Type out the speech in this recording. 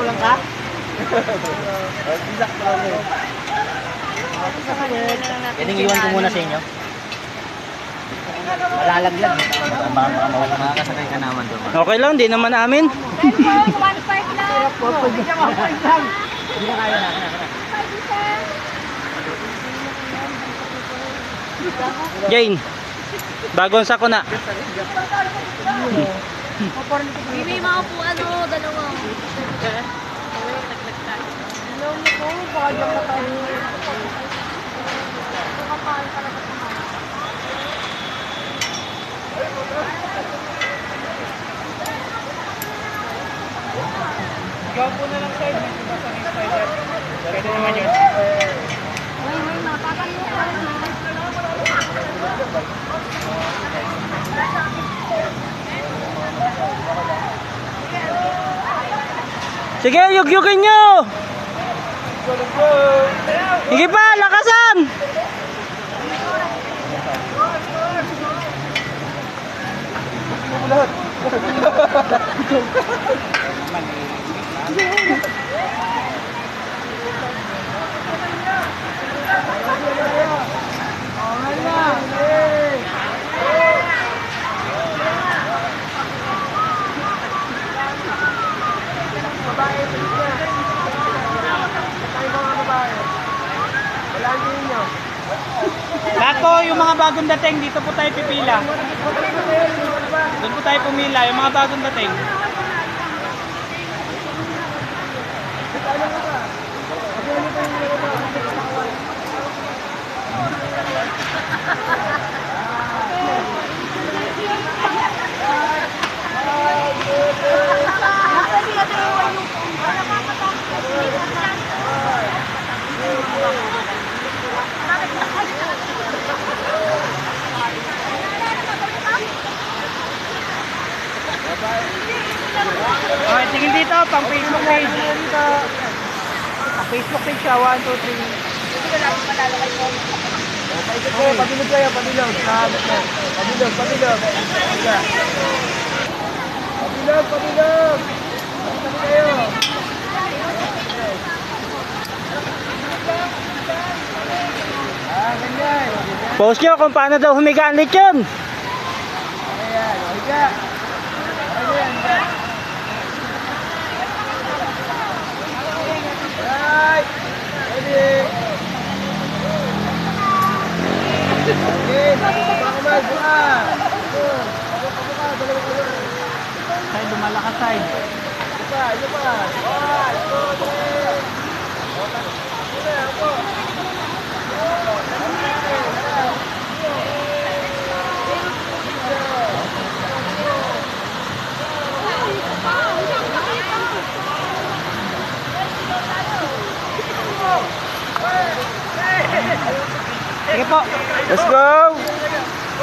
lang ka? Bisak ko lang eh. Pwedeng iwan ko muna sa inyo. Malalaglag. Baka makakasakay ka naman doon. Okay lang, di naman amin. 1 part lang. Hindi na kaya na. Jane, bagong sako na. May mga po ano, dalawa. Hello po, baka dyan na tayo. Nakakain ka lang. Ikaw po na lang side, may diba sa next spider? Pwede naman yun. May matatanong ka rin. Sige, yugyugin nyo! Sige pa, lakasan! Lahat po, yung mga bagong dating, dito po tayo pipila. Doon po tayo pumila, yung mga bagong dating. Okay, tingin dito, pang Facebook page. Facebook page siya, 1, 2, 3. Okay, pabilog kayo, pabilog. Pabilog, pabilog. Pabilog, pabilog. Pabilog kayo. Ganyan. Post nyo kung paano daw humiga ang lechon. Ayan, humiga. Ayan, right. Ready. Okay, pakumal, buka. Side, lumalakas side. Ito pa. 1, 2, 3. Sige po. Let's go.